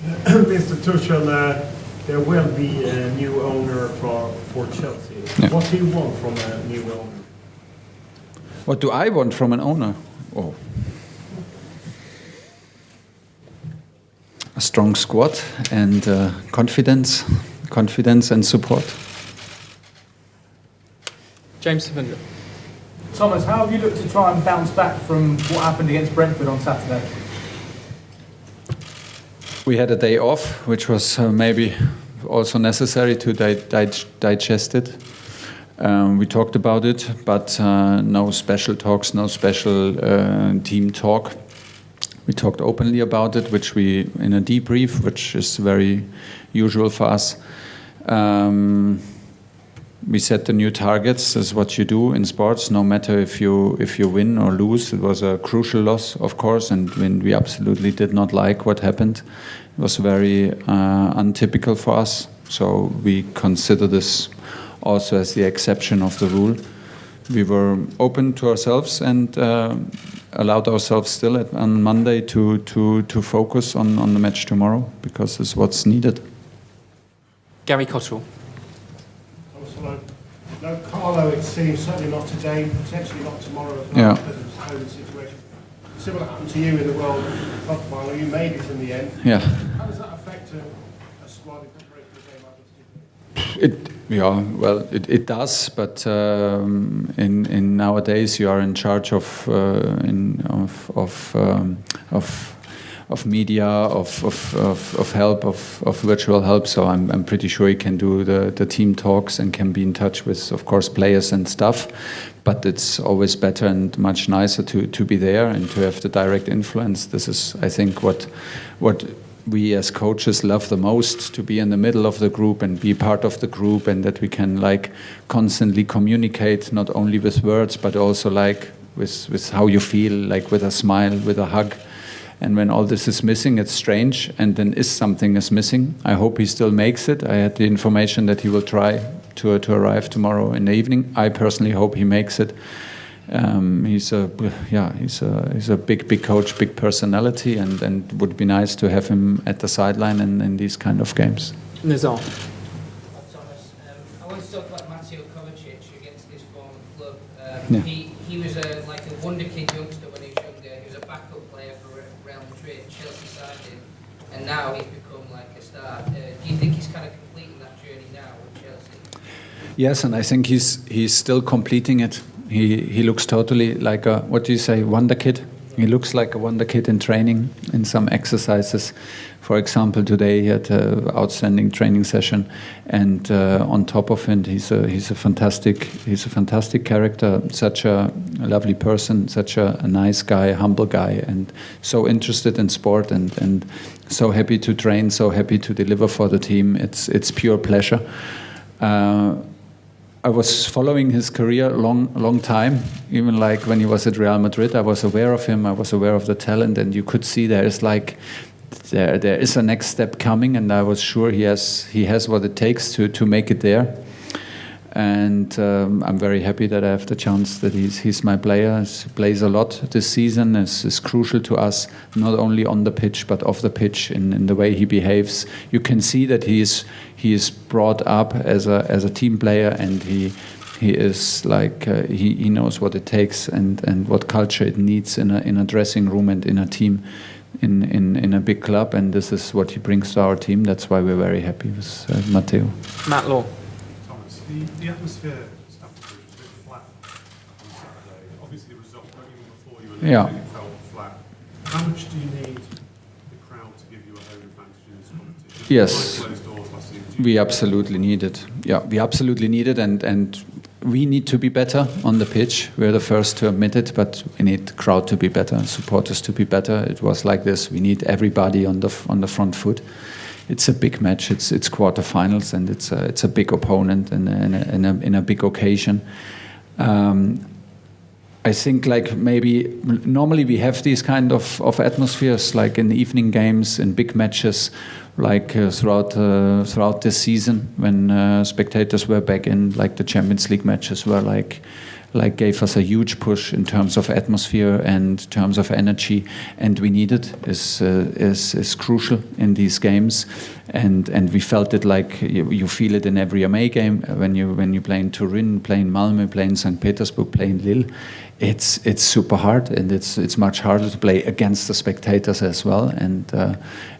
Mr. Tuchel, there will be a new owner for Chelsea. Yeah. What do you want from a new owner? What do I want from an owner? Oh. A strong squad and confidence and support. James Savindra. Thomas, how have you looked to try and bounce back from what happened against Brentford on Saturday? We had a day off, which was maybe also necessary to digest it. We talked about it, but no special talks, no special team talk. We talked openly about it, which we in a debrief, which is very usual for us. We set the new targets. This is what you do in sports, no matter if you win or lose. It was a crucial loss, of course, and when we absolutely did not like what happened. It was very untypical for us. So we consider this also as the exception of the rule. We were open to ourselves and allowed ourselves still on Monday to focus on the match tomorrow, because it's what's needed. Gary Cottrell. No, Carlo, it seems, certainly not today, potentially not tomorrow as well, because of the COVID situation. Similar happened to you in the World Cup final. You made it in the end. Yeah. How does that affect a squad in preparation for a game like this? It does, but in nowadays you are in charge of media, of help, of virtual help. So I'm pretty sure he can do the team talks and can be in touch with, of course, players and stuff. But it's always better and much nicer to be there and to have the direct influence. This is, I think, what we as coaches love the most, to be in the middle of the group and be part of the group, and that we can constantly communicate, not only with words but also with how you feel, with a smile, with a hug. And when all this is missing, it's strange, and then something is missing. I hope he still makes it. I had the information that he will try to arrive tomorrow in the evening. I personally hope he makes it. He's a big coach, big personality, and would be nice to have him at the sideline in these kind of games. Nizar. Thomas, I want to talk about Mateo Kovacic against this former club. Yeah. He was a wonderkid youngster when he was younger. He was a backup player for Real Madrid. Chelsea signed him, and now he's become a star. Do you think he's kind of completing that journey now with Chelsea? Yes, and I think he's still completing it. He looks totally like a, what do you say, wonder kid? He looks like a wonder kid in training, in some exercises. For example, today he had an outstanding training session, and on top of it, he's a fantastic character, such a lovely person, such a nice guy, humble guy, and so interested in sport, and so happy to train, so happy to deliver for the team. It's pure pleasure. I was following his career long time, even when he was at Real Madrid. I was aware of him, I was aware of the talent, and you could see there is a next step coming, and I was sure he has what it takes to make it there. And I'm very happy that I have the chance that he's my player. He plays a lot this season. Is crucial to us, not only on the pitch but off the pitch, in the way he behaves. You can see that he is brought up as a team player, and he is he knows what it takes and what culture it needs in a dressing room and in a team, in a big club. And this is what he brings to our team. That's why we're very happy with Matteo. Matt Law. The atmosphere at Stamford Bridge was a bit flat on Saturday. Obviously, the result, even before you were losing, it felt flat. How much do you need the crowd to give you a home advantage in this competition? Yes, we absolutely need it. Yeah, we absolutely need it, and we need to be better on the pitch. We're the first to admit it, but we need the crowd to be better, supporters to be better. It was like this. We need everybody on the front foot. It's a big match. It's quarterfinals, and it's a big opponent in a big occasion. I think maybe normally we have these kind of atmospheres in evening games, in big matches, throughout this season when spectators were back in, the Champions League matches were like gave us a huge push in terms of atmosphere and terms of energy, and we need it. Is crucial in these games, and we felt it like you feel it in every away game when you play in Turin, play in Malmö, play in St. Petersburg, play in Lille. It's super hard, and it's much harder to play against the spectators as well.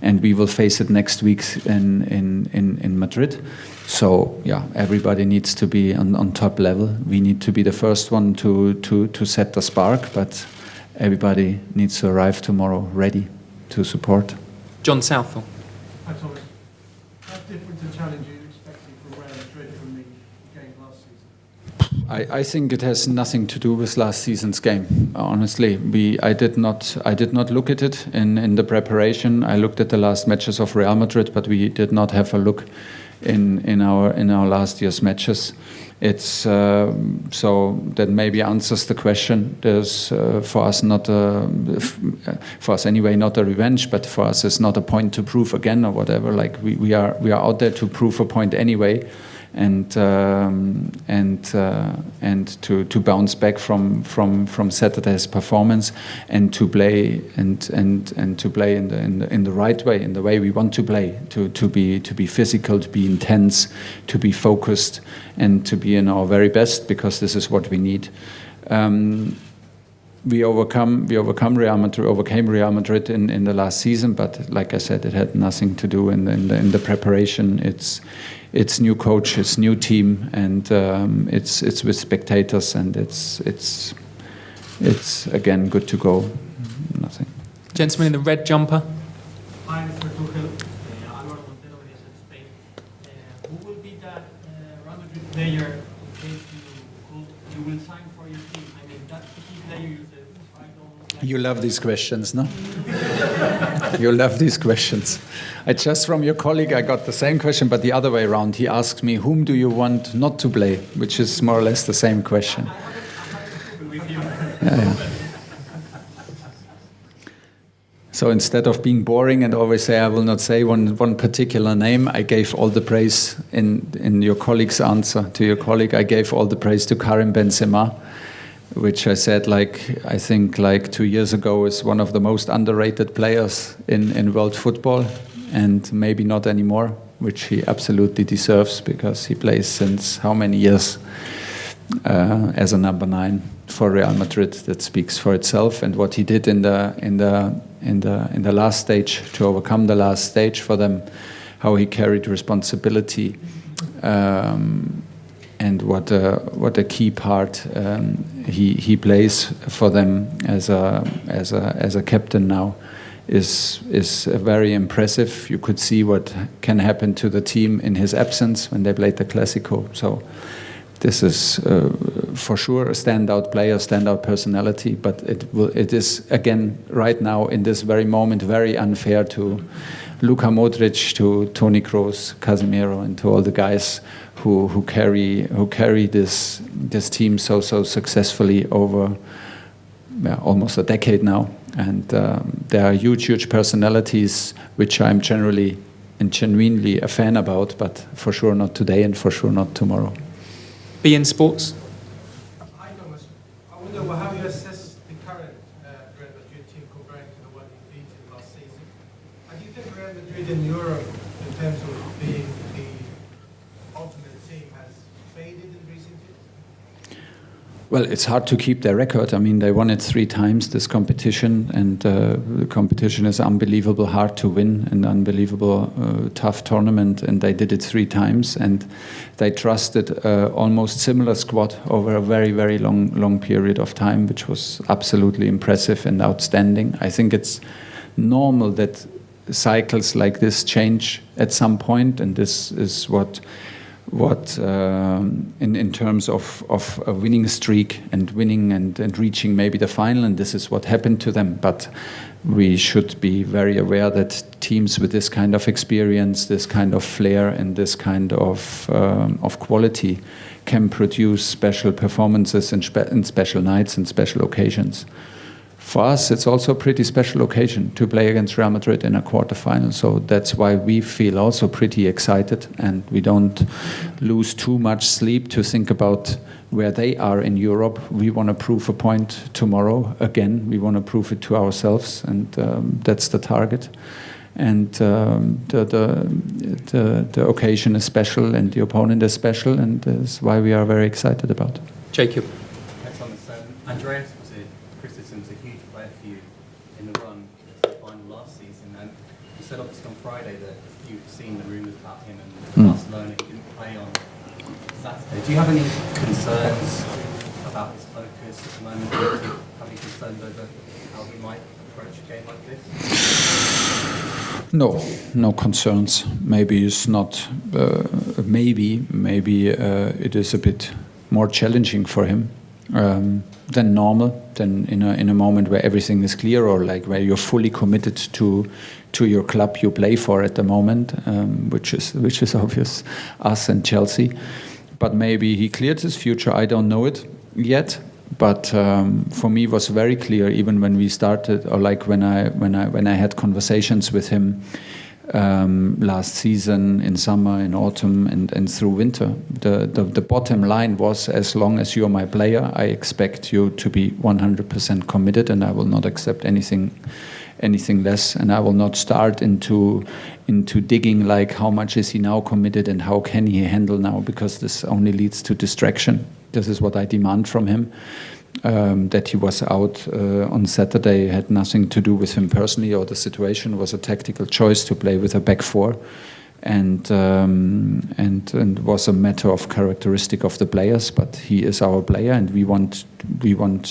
And we will face it next week in Madrid. So yeah, everybody needs to be on top level. We need to be the first one to set the spark, but everybody needs to arrive tomorrow ready to support. John Southall. Hi Thomas. How different a challenge are you expecting from Real Madrid from the game last season? I think it has nothing to do with last season's game. Honestly, I did not look at it in the preparation. I looked at the last matches of Real Madrid, but we did not have a look in our last year's matches. It's so that maybe answers the question. There's for us not for us anyway not a revenge, but for us it's not a point to prove again or whatever. Like we are out there to prove a point anyway, and to bounce back from Saturday's performance and to play and to play in the right way, in the way we want to play, to be physical, to be intense, to be focused, and to be in our very best, because this is what we need. We overcame Real Madrid in the last season, but like I said, it had nothing to do in the preparation. It's new coach, it's new team, and it's with spectators, and it's again good to go. Nothing. Gentleman in the red jumper. Hi, Mr. Tuchel. Álvaro Montero is in Spain. Who will be that Real Madrid player in case you will sign for your team? I mean, that key player you said, I don't like. You love these questions, no? You love these questions. Just from your colleague, I got the same question, but the other way around. He asked me, whom do you want not to play? Which is more or less the same question. Yeah. So instead of being boring and always say I will not say one particular name, I gave all the praise in your colleague's answer to your colleague. I gave all the praise to Karim Benzema, which I said, I think 2 years ago, is one of the most underrated players in world football, and maybe not anymore, which he absolutely deserves, because he plays since how many years as a number 9 for Real Madrid. That speaks for itself, and what he did in the last stage to overcome the last stage for them, how he carried responsibility. And what a key part he plays for them as a captain now is very impressive. You could see what can happen to the team in his absence when they played the Clásico. So this is for sure a standout player, standout personality. But it is again right now in this very moment very unfair to Luka Modric, to Toni Kroos, Casemiro, and to all the guys who carry this team so successfully over almost a decade now. And there are huge personalities which I'm generally and genuinely a fan about, but for sure not today and for sure not tomorrow. Be in sports. Hi Thomas. I wonder how you assess the current Real Madrid team compared to the one you beat in last season. And do you think Real Madrid in Europe, in terms of being the ultimate team, has faded in recent years? Well, it's hard to keep their record. I mean, they won it 3 times, this competition, and the competition is unbelievable hard to win, an unbelievable tough tournament, and they did it 3 times, and they trusted almost similar squad over a very long period of time, which was absolutely impressive and outstanding. I think it's normal that cycles like this change at some point, and this is what in terms of a winning streak and winning and reaching maybe the final, and this is what happened to them. But we should be very aware that teams with this kind of experience, this kind of flair, and this kind of quality can produce special performances and special nights and special occasions. For us, it's also a pretty special occasion to play against Real Madrid in a quarterfinal. So that's why we feel also pretty excited, and we don't lose too much sleep to think about where they are in Europe. We want to prove a point tomorrow again. We want to prove it to ourselves, and that's the target. And the occasion is special, and the opponent is special, and that's why we are very excited about it. Jacob. Thanks, Thomas. Andreas Christensen's a huge player for you in the run to the final last season, and you said obviously on Friday that you've seen the rumours about him and Barcelona. He didn't play on Saturday. Do you have any concerns about his focus at the moment? Do you have any concerns over how he might approach a game like this? No concerns. Maybe it's not. Maybe it is a bit more challenging for him than normal. Than in a moment where everything is clear, or like where you're fully committed to your club you play for at the moment, which is obvious, us and Chelsea. But maybe he cleared his future. I don't know it yet. But for me, it was very clear, even when we started, or like when I had conversations with him last season, in summer, in autumn, and through winter. The bottom line was, as long as you're my player, I expect you to be 100% committed, and I will not accept anything less, and I will not start into digging like how much is he now committed and how can he handle now, because this only leads to distraction. This is what I demand from him. That he was out on Saturday had nothing to do with him personally or the situation. It was a tactical choice to play with a back four, and was a matter of characteristic of the players. But he is our player, and we want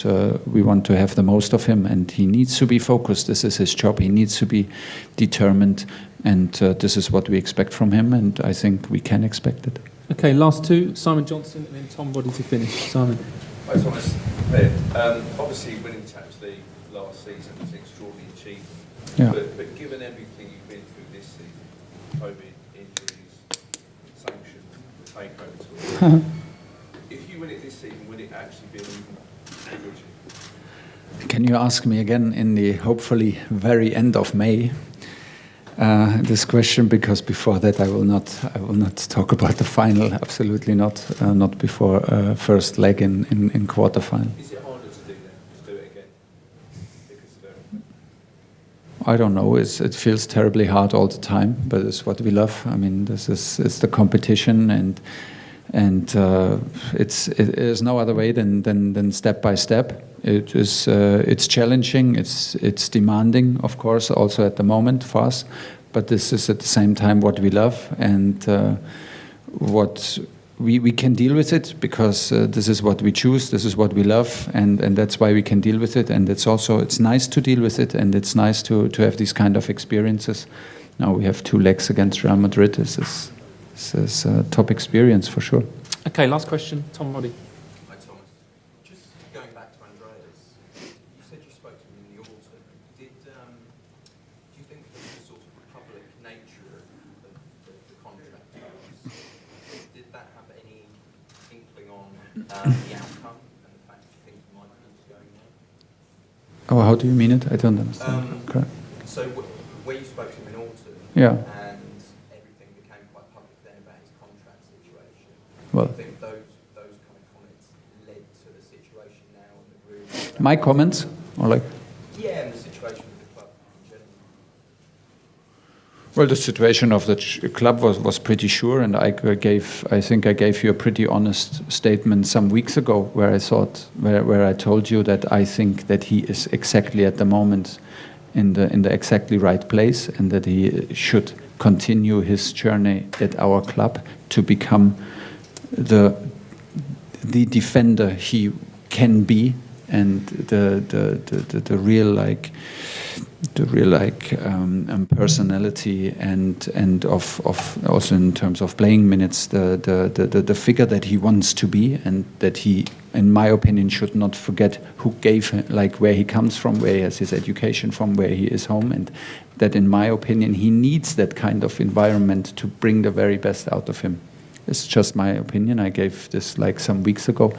to have the most of him. And he needs to be focused. This is his job. He needs to be determined, and this is what we expect from him. And I think we can expect it. Okay, last two, Simon Johnson and then Tom Boddy to finish. Simon. Hi Thomas. Obviously winning the Champions League last season was an extraordinary achievement. Yeah. But given everything you've been through this season, COVID, injuries, sanctions, the takeover tour, if you win it this season, would it actually be an even bigger achievement? Can you ask me again in the hopefully very end of May? This question, because before that I will not talk about the final. Absolutely not. Not before first leg in quarterfinal. Is it harder to do that? To do it again? Because I don't know. It feels terribly hard all the time, but it's what we love. I mean, it's the competition, and it is no other way than step by step. It's challenging. It's demanding, of course, also at the moment for us. But this is at the same time what we love, and what we can deal with it, because this is what we choose. This is what we love, and that's why we can deal with it. And it's nice to deal with it, and it's nice to have these kind of experiences. Now we have 2 legs against Real Madrid. This is a top experience for sure. Okay, last question, Tom Boddy. Hi Thomas. Just going back to Andreas, you said you spoke to him in the autumn. Do you think that the sort of public nature of the contract terms, did that have any inkling on the outcome and the fact that you think you might be going now? Oh, how do you mean it? I don't understand. Correct. So where you spoke to him in autumn, Yeah. and everything became quite public then about his contract situation. Well, I think those kind of comments led to the situation now in the room. my comments, or like. Yeah, and the situation with the club in general. Well, the situation of the club was pretty sure, and I think I gave you a pretty honest statement some weeks ago, where I told you that I think that he is exactly at the moment in the exactly right place, and that he should continue his journey at our club to become the defender he can be, and the real personality, and of also in terms of playing minutes, the figure that he wants to be, and that he, in my opinion, should not forget who gave him, like where he comes from, where he has his education from, where he is home, and that, in my opinion, he needs that kind of environment to bring the very best out of him. It's just my opinion. I gave this like some weeks ago,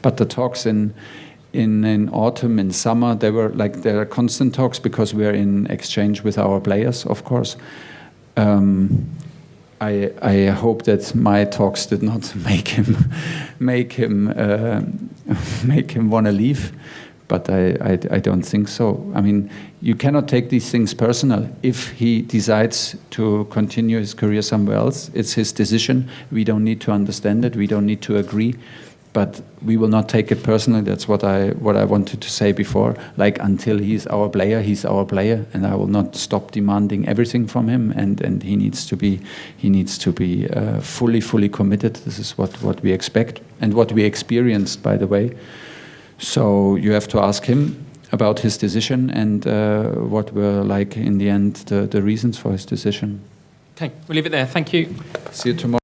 but the talks in in autumn, in summer, there are constant talks because we are in exchange with our players, of course. I hope that my talks did not make him want to leave, but I don't think so. I mean, you cannot take these things personal. If he decides to continue his career somewhere else, it's his decision. We don't need to understand it. We don't need to agree. But we will not take it personally. That's what I wanted to say before. Like, until he's our player, and I will not stop demanding everything from him. And he needs to be fully committed. This is what we expect and what we experienced, by the way. So you have to ask him about his decision and what were, like, in the end, the reasons for his decision. Okay, we'll leave it there. Thank you. See you tomorrow.